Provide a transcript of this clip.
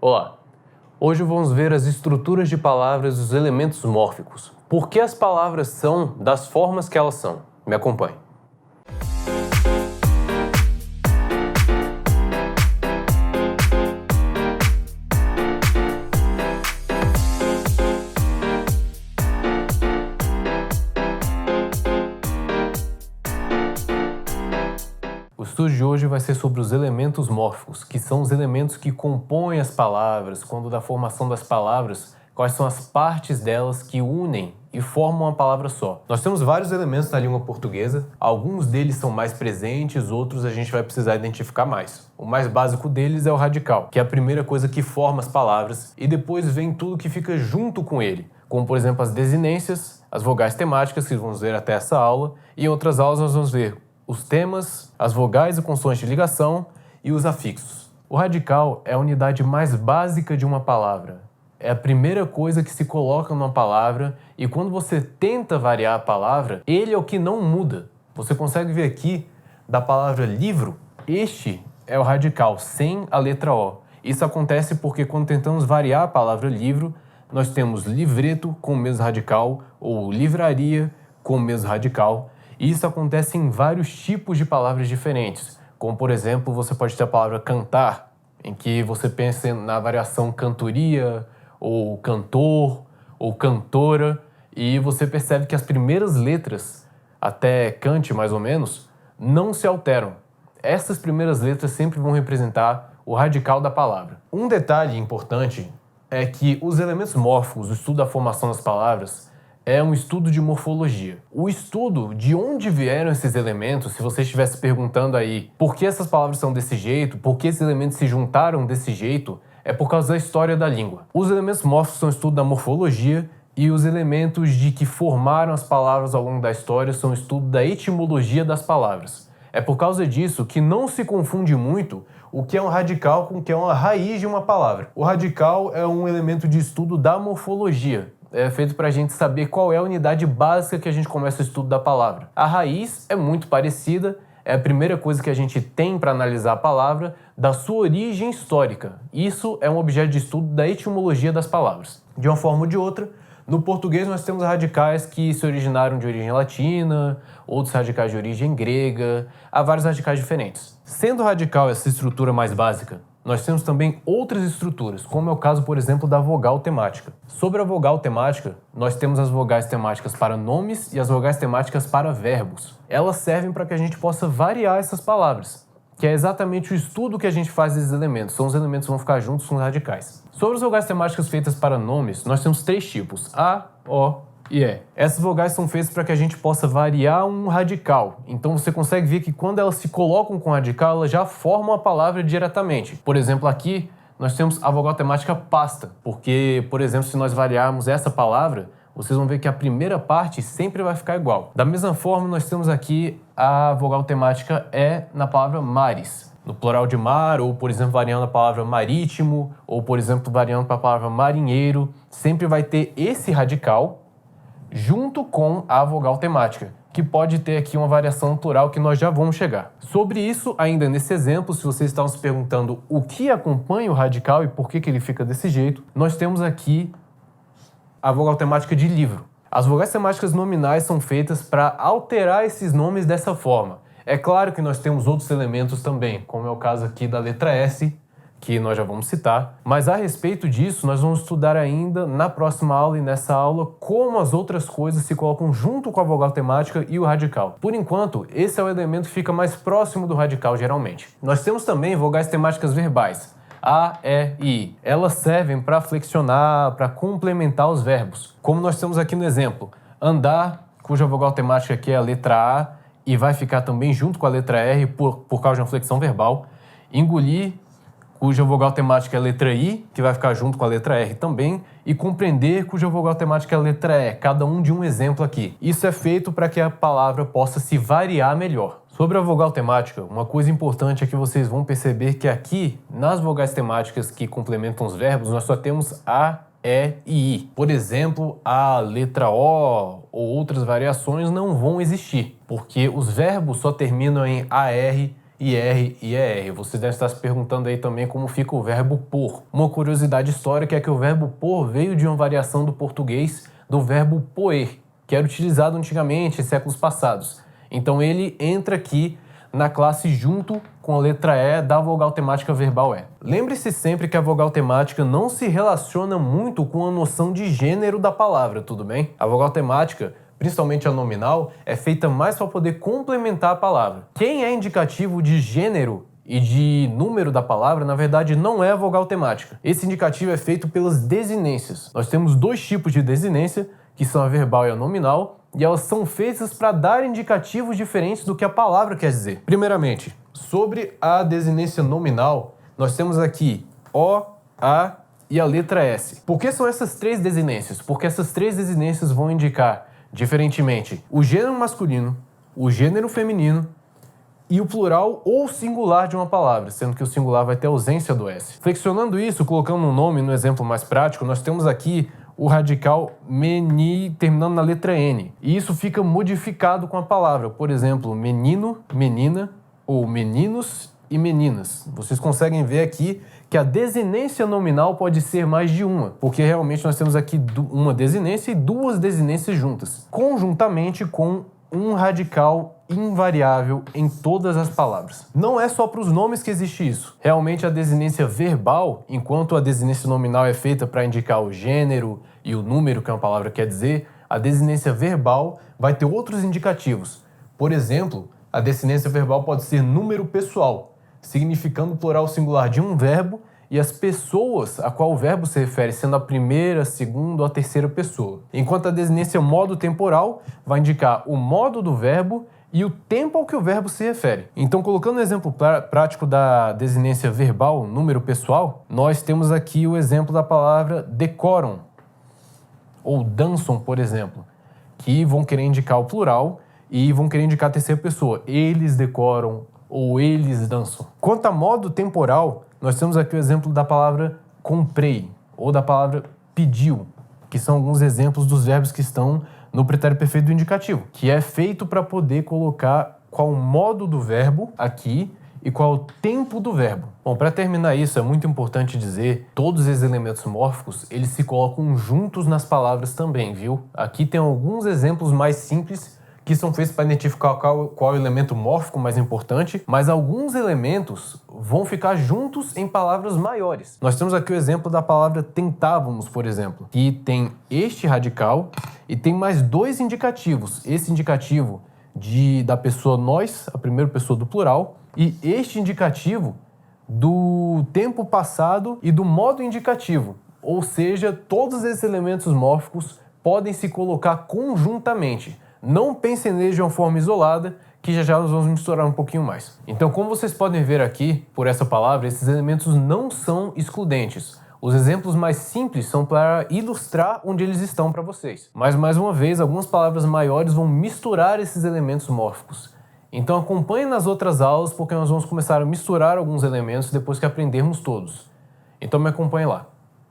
Olá! Hoje vamos ver as estruturas de palavras e os elementos mórficos. Por que as palavras são das formas que elas são? Me acompanhe. O estudo de hoje vai ser sobre os elementos mórficos, que são os elementos que compõem as palavras, quando da formação das palavras, quais são as partes delas que unem e formam uma palavra só. Nós temos vários elementos na língua portuguesa, alguns deles são mais presentes, outros a gente vai precisar identificar mais. O mais básico deles é o radical, que é a primeira coisa que forma as palavras, e depois vem tudo que fica junto com ele, como por exemplo as desinências, as vogais temáticas, que vamos ver até essa aula, e em outras aulas nós vamos ver os temas, as vogais e consoantes de ligação e os afixos. O radical é a unidade mais básica de uma palavra. É a primeira coisa que se coloca numa palavra e quando você tenta variar a palavra, ele é o que não muda. Você consegue ver aqui da palavra livro, este é o radical, sem a letra O. Isso acontece porque quando tentamos variar a palavra livro, nós temos livreto com o mesmo radical ou livraria com o mesmo radical. E isso acontece em vários tipos de palavras diferentes, como por exemplo, você pode ter a palavra cantar, em que você pensa na variação cantoria, ou cantor, ou cantora, e você percebe que as primeiras letras, até cante mais ou menos, não se alteram. Essas primeiras letras sempre vão representar o radical da palavra. Um detalhe importante é que os elementos mórficos, o estudo da formação das palavras, é um estudo de morfologia. O estudo de onde vieram esses elementos, se você estivesse perguntando aí por que essas palavras são desse jeito, por que esses elementos se juntaram desse jeito, é por causa da história da língua. Os elementos mórficos são o estudo da morfologia e os elementos de que formaram as palavras ao longo da história são o estudo da etimologia das palavras. É por causa disso que não se confunde muito o que é um radical com o que é uma raiz de uma palavra. O radical é um elemento de estudo da morfologia. É feito para a gente saber qual é a unidade básica que a gente começa o estudo da palavra. A raiz é muito parecida, é a primeira coisa que a gente tem para analisar a palavra, da sua origem histórica. Isso é um objeto de estudo da etimologia das palavras. De uma forma ou de outra, no português nós temos radicais que se originaram de origem latina, outros radicais de origem grega, há vários radicais diferentes. Sendo radical essa estrutura mais básica, nós temos também outras estruturas, como é o caso, por exemplo, da vogal temática. Sobre a vogal temática, nós temos as vogais temáticas para nomes e as vogais temáticas para verbos. Elas servem para que a gente possa variar essas palavras, que é exatamente o estudo que a gente faz desses elementos. São os elementos que vão ficar juntos com os radicais. Sobre as vogais temáticas feitas para nomes, nós temos três tipos: A, O e E. Essas vogais são feitas para que a gente possa variar um radical. Então você consegue ver que quando elas se colocam com radical, elas já formam a palavra diretamente. Por exemplo, aqui nós temos a vogal temática pasta, porque, por exemplo, se nós variarmos essa palavra, vocês vão ver que a primeira parte sempre vai ficar igual. Da mesma forma, nós temos aqui a vogal temática E na palavra mares. No plural de mar, ou por exemplo, variando a palavra marítimo, ou por exemplo, variando para a palavra marinheiro, sempre vai ter esse radical junto com a vogal temática, que pode ter aqui uma variação plural que nós já vamos chegar. Sobre isso, ainda nesse exemplo, se vocês estavam se perguntando o que acompanha o radical e por que ele fica desse jeito, nós temos aqui a vogal temática de livro. As vogais temáticas nominais são feitas para alterar esses nomes dessa forma. É claro que nós temos outros elementos também, como é o caso aqui da letra S, que nós já vamos citar, mas a respeito disso nós vamos estudar ainda na próxima aula e nessa aula como as outras coisas se colocam junto com a vogal temática e o radical. Por enquanto, esse é o elemento que fica mais próximo do radical geralmente. Nós temos também vogais temáticas verbais, A, E e I. Elas servem para flexionar, para complementar os verbos. Como nós temos aqui no exemplo, andar, cuja vogal temática aqui é a letra A e vai ficar também junto com a letra R por causa de uma flexão verbal. Engolir, cuja vogal temática é a letra I, que vai ficar junto com a letra R também, e compreender, cuja vogal temática é a letra E, cada um de um exemplo aqui. Isso é feito para que a palavra possa se variar melhor. Sobre a vogal temática, uma coisa importante é que vocês vão perceber que aqui, nas vogais temáticas que complementam os verbos, nós só temos A, E e I. Por exemplo, a letra O ou outras variações não vão existir, porque os verbos só terminam em AR IR e ER. Você deve estar se perguntando aí também como fica o verbo pôr. Uma curiosidade histórica é que o verbo pôr veio de uma variação do português do verbo poer, que era utilizado antigamente em séculos passados. Então ele entra aqui na classe junto com a letra E da vogal temática verbal E. Lembre-se sempre que a vogal temática não se relaciona muito com a noção de gênero da palavra, tudo bem? A vogal temática, principalmente a nominal, é feita mais para poder complementar a palavra. Quem é indicativo de gênero e de número da palavra, na verdade, não é a vogal temática. Esse indicativo é feito pelas desinências. Nós temos dois tipos de desinência, que são a verbal e a nominal, e elas são feitas para dar indicativos diferentes do que a palavra quer dizer. Primeiramente, sobre a desinência nominal, nós temos aqui O, A e a letra S. Por que são essas três desinências? Porque essas três desinências vão indicar, diferentemente, o gênero masculino, o gênero feminino e o plural ou singular de uma palavra, sendo que o singular vai ter ausência do S. Flexionando isso, colocando um nome no exemplo mais prático, nós temos aqui o radical meni terminando na letra N. E isso fica modificado com a palavra. Por exemplo, menino, menina ou meninos e meninas. Vocês conseguem ver aqui que a desinência nominal pode ser mais de uma, porque realmente nós temos aqui uma desinência e duas desinências juntas, conjuntamente com um radical invariável em todas as palavras. Não é só para os nomes que existe isso. Realmente a desinência verbal, enquanto a desinência nominal é feita para indicar o gênero e o número que uma palavra quer dizer, a desinência verbal vai ter outros indicativos. Por exemplo, a desinência verbal pode ser número pessoal, significando o plural singular de um verbo e as pessoas a qual o verbo se refere sendo a primeira, a segunda ou a terceira pessoa. Enquanto a desinência modo temporal vai indicar o modo do verbo e o tempo ao que o verbo se refere. Então, colocando o exemplo prático da desinência verbal, número pessoal, nós temos aqui o exemplo da palavra decoram, ou dançam, por exemplo, que vão querer indicar o plural e vão querer indicar a terceira pessoa. Eles decoram ou eles dançam. Quanto a modo temporal, nós temos aqui o exemplo da palavra comprei, ou da palavra pediu, que são alguns exemplos dos verbos que estão no pretérito perfeito do indicativo, que é feito para poder colocar qual o modo do verbo aqui e qual o tempo do verbo. Bom, para terminar isso, é muito importante dizer, todos esses elementos mórficos, eles se colocam juntos nas palavras também, viu? Aqui tem alguns exemplos mais simples que são feitos para identificar qual é o elemento mórfico mais importante, mas alguns elementos vão ficar juntos em palavras maiores. Nós temos aqui o exemplo da palavra tentávamos, por exemplo, que tem este radical e tem mais dois indicativos. Esse indicativo da pessoa nós, a primeira pessoa do plural, e este indicativo do tempo passado e do modo indicativo. Ou seja, todos esses elementos mórficos podem se colocar conjuntamente. Não pensem neles de uma forma isolada, que já nós vamos misturar um pouquinho mais. Então, como vocês podem ver aqui, por essa palavra, esses elementos não são excludentes. Os exemplos mais simples são para ilustrar onde eles estão para vocês. Mas, mais uma vez, algumas palavras maiores vão misturar esses elementos mórficos. Então, acompanhe nas outras aulas, porque nós vamos começar a misturar alguns elementos depois que aprendermos todos. Então, me acompanhe lá.